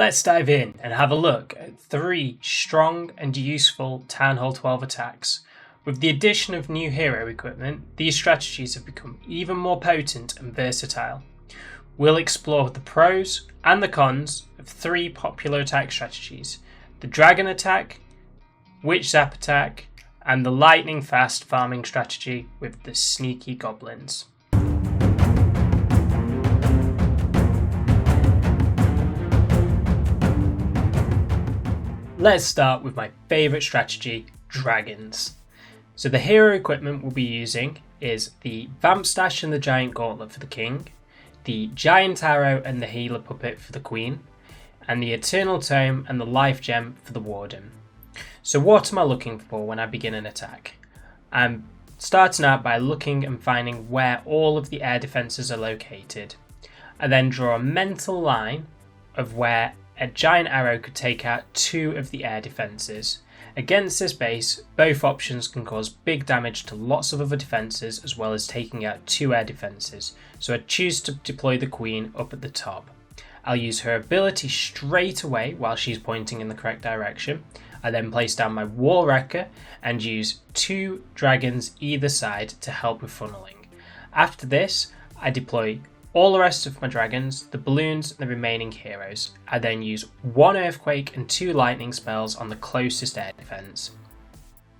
Let's dive in and have a look at 3 strong and useful Town Hall 12 attacks. With the addition of new hero equipment, these strategies have become even more potent and versatile. We'll explore the pros and the cons of 3 popular attack strategies: the Dragon Attack, Witch Zap Attack, and the lightning fast farming strategy with the sneaky Goblins. Let's start with my favourite strategy, Dragons. So the hero equipment we'll be using is the Vamp Stash and the Giant Gauntlet for the King, the Giant Arrow and the Healer Puppet for the Queen, and the Eternal Tome and the Life Gem for the Warden. So what am I looking for when I begin an attack? I'm starting out by looking and finding where all of the air defences are located. I then draw a mental line of where a giant arrow could take out 2 of the air defences. Against this base, both options can cause big damage to lots of other defences as well as taking out 2 air defences, so I choose to deploy the Queen up at the top. I'll use her ability straight away while she's pointing in the correct direction. I then place down my War Wrecker and use 2 dragons either side to help with funneling. After this, I deploy all the rest of my dragons, the balloons and the remaining heroes. I then use 1 earthquake and 2 lightning spells on the closest air defense.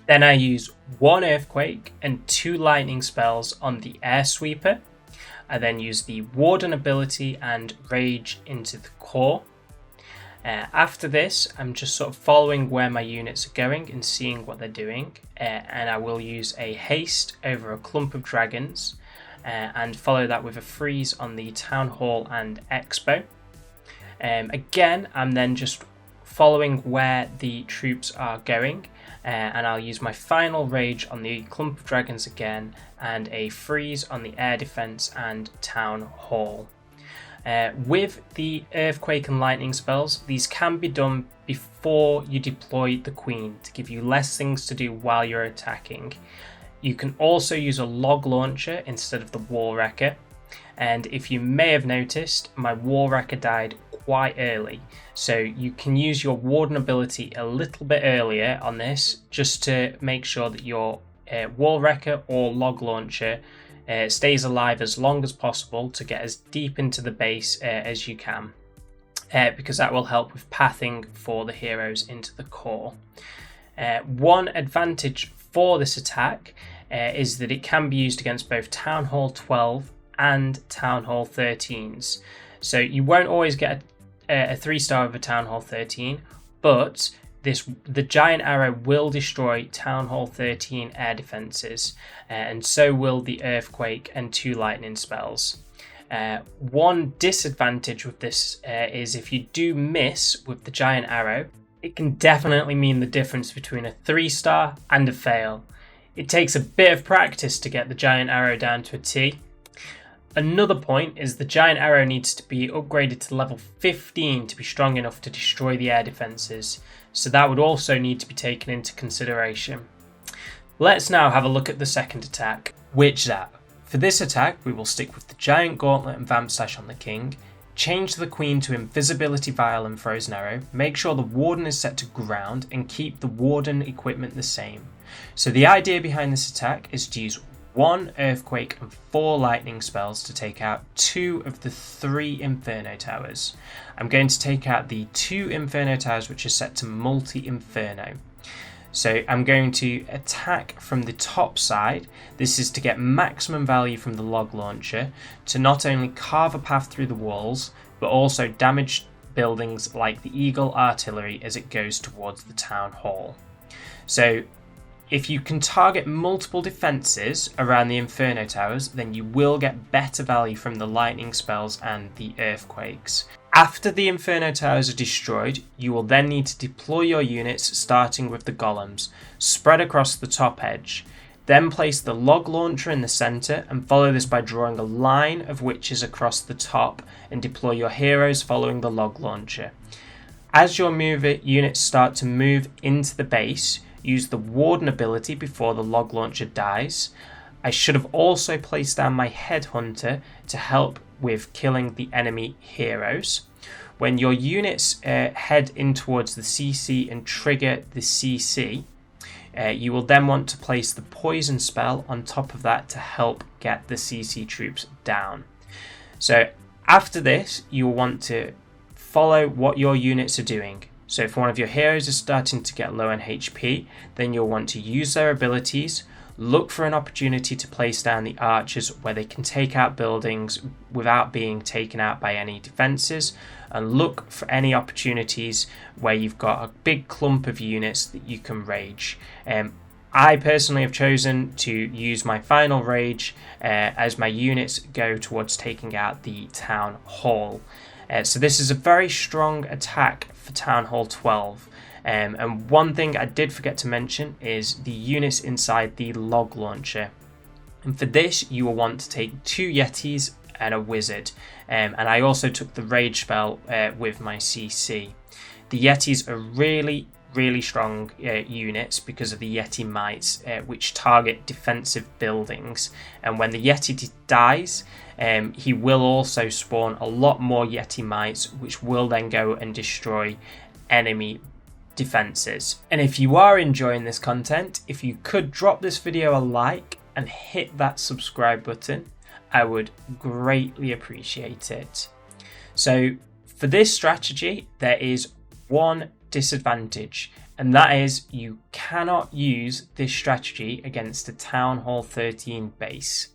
Then I use 1 earthquake and 2 lightning spells on the air sweeper. I then use the warden ability and rage into the core. After this, I'm just sort of following where my units are going and seeing what they're doing, and I will use a haste over a clump of dragons. And follow that with a freeze on the Town Hall and Expo. Again, I'm then just following where the troops are going, and I'll use my final rage on the clump of dragons again, and a freeze on the air defense and Town Hall. With the earthquake and lightning spells, these can be done before you deploy the Queen to give you less things to do while you're attacking. You can also use a log launcher instead of the War Wrecker, and if you may have noticed, my War Wrecker died quite early, so you can use your Warden ability a little bit earlier on this just to make sure that your War Wrecker or log launcher stays alive as long as possible to get as deep into the base as you can, because that will help with pathing for the heroes into the core. One advantage for this attack is that it can be used against both Town Hall 12 and Town Hall 13s. So you won't always get a 3-star of a Town Hall 13, but the Giant Arrow will destroy Town Hall 13 air defences, and so will the Earthquake and 2 lightning spells. One disadvantage with this is if you do miss with the Giant Arrow, it can definitely mean the difference between a 3-star and a fail. It takes a bit of practice to get the Giant Arrow down to a T. Another point is the Giant Arrow needs to be upgraded to level 15 to be strong enough to destroy the air defences, so that would also need to be taken into consideration. Let's now have a look at the second attack, Witch Zap. For this attack, we will stick with the Giant Gauntlet and Vamp Stash on the King, change the Queen to Invisibility Vial and Frozen Arrow, make sure the Warden is set to ground, and keep the Warden equipment the same. So the idea behind this attack is to use 1 Earthquake and 4 Lightning spells to take out 2 of the 3 Inferno Towers. I'm going to take out the 2 Inferno Towers which are set to Multi-Inferno. So I'm going to attack from the top side. This is to get maximum value from the log launcher to not only carve a path through the walls, but also damage buildings like the Eagle Artillery as it goes towards the Town Hall. So if you can target multiple defences around the Inferno Towers, then you will get better value from the lightning spells and the earthquakes. After the Inferno Towers are destroyed, you will then need to deploy your units starting with the Golems, spread across the top edge. Then place the log launcher in the centre and follow this by drawing a line of witches across the top and deploy your heroes following the log launcher. As your units start to move into the base, use the Warden ability before the log launcher dies. I should have also placed down my Headhunter to help with killing the enemy heroes. When your units head in towards the CC and trigger the CC, you will then want to place the poison spell on top of that to help get the CC troops down. So after this, you will want to follow what your units are doing. So if one of your heroes is starting to get low on HP, then you'll want to use their abilities, look for an opportunity to place down the archers where they can take out buildings without being taken out by any defenses, and look for any opportunities where you've got a big clump of units that you can rage. I personally have chosen to use my final rage as my units go towards taking out the town hall. So this is a very strong attack for Town Hall 12. And one thing I did forget to mention is the units inside the log launcher. And for this, you will want to take 2 Yetis and a wizard. And I also took the rage spell with my CC. The Yetis are really strong units because of the Yeti mites, which target defensive buildings. And when the Yeti dies, he will also spawn a lot more Yeti mites, which will then go and destroy enemy defenses. And if you are enjoying this content, if you could drop this video a like and hit that subscribe button, I would greatly appreciate it. So for this strategy, there is one disadvantage, and that is you cannot use this strategy against a Town Hall 13 base.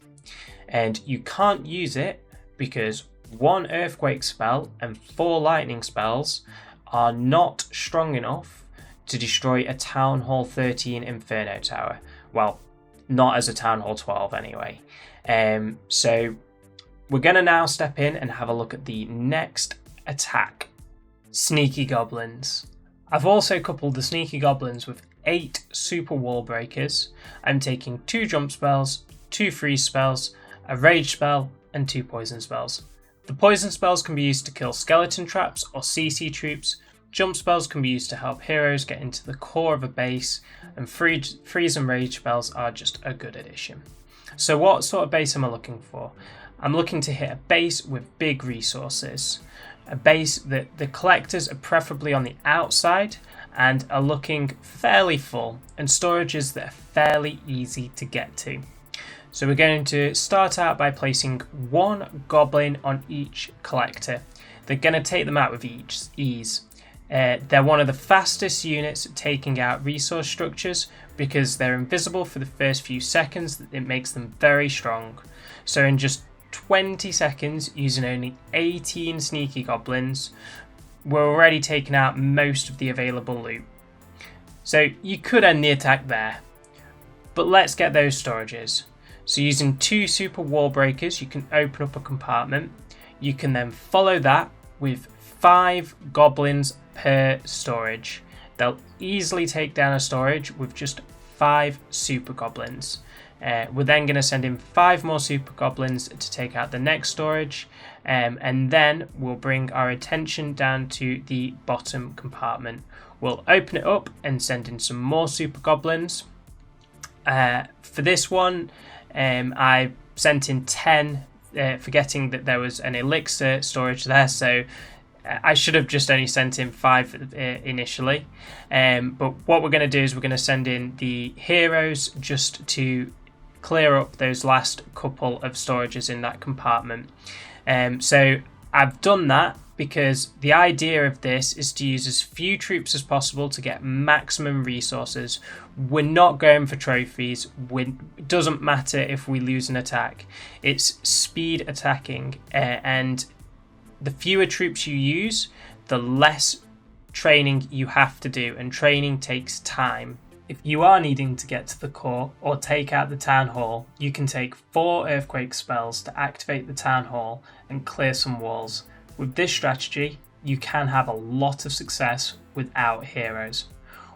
And you can't use it because 1 earthquake spell and 4 lightning spells are not strong enough to destroy a Town Hall 13 Inferno Tower. Well, not as a Town Hall 12 anyway. So we're going to now step in and have a look at the next attack. Sneaky Goblins. I've also coupled the Sneaky Goblins with 8 super wall breakers. I'm taking 2 jump spells, 2 freeze spells, a rage spell, and 2 poison spells. The poison spells can be used to kill skeleton traps or CC troops. Jump spells can be used to help heroes get into the core of a base, and freeze and rage spells are just a good addition. So what sort of base am I looking for? I'm looking to hit a base with big resources. A base that the collectors are preferably on the outside and are looking fairly full, and storages that are fairly easy to get to. So we're going to start out by placing 1 goblin on each collector. They're going to take them out with ease. They're one of the fastest units at taking out resource structures because they're invisible for the first few seconds. It makes them very strong. So in just 20 seconds, using only 18 sneaky goblins, we're already taking out most of the available loot. So you could end the attack there, but let's get those storages. So using 2 super wall breakers, you can open up a compartment. You can then follow that with 5 goblins per storage. They'll easily take down a storage with just 5 super goblins. We're then going to send in 5 more super goblins to take out the next storage, and then we'll bring our attention down to the bottom compartment. We'll open it up and send in some more super goblins. For this one, I sent in 10, forgetting that there was an elixir storage there, so I should have just only sent in 5 initially. But what we're going to do is we're going to send in the heroes just to clear up those last couple of storages in that compartment. So I've done that because the idea of this is to use as few troops as possible to get maximum resources. We're not going for trophies. It doesn't matter if we lose an attack. It's speed attacking, and the fewer troops you use, the less training you have to do, and training takes time. If you are needing to get to the core or take out the town hall, you can take 4 earthquake spells to activate the town hall and clear some walls. With this strategy, you can have a lot of success without heroes.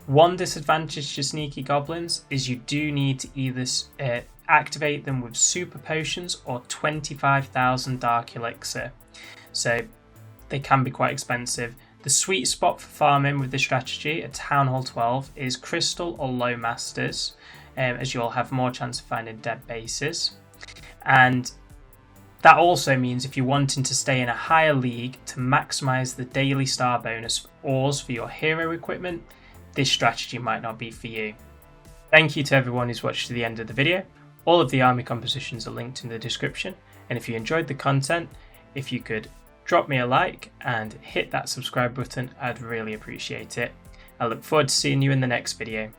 One disadvantage to sneaky goblins is you do need to either activate them with super potions or 25,000 dark elixir. So they can be quite expensive. The sweet spot for farming with this strategy at Town Hall 12 is Crystal or Low Masters, as you'll have more chance of finding dead bases. And That also means if you're wanting to stay in a higher league to maximise the daily star bonus ores for your hero equipment, this strategy might not be for you. Thank you to everyone who's watched to the end of the video. All of the army compositions are linked in the description, and if you enjoyed the content, if you could drop me a like and hit that subscribe button, I'd really appreciate it. I look forward to seeing you in the next video.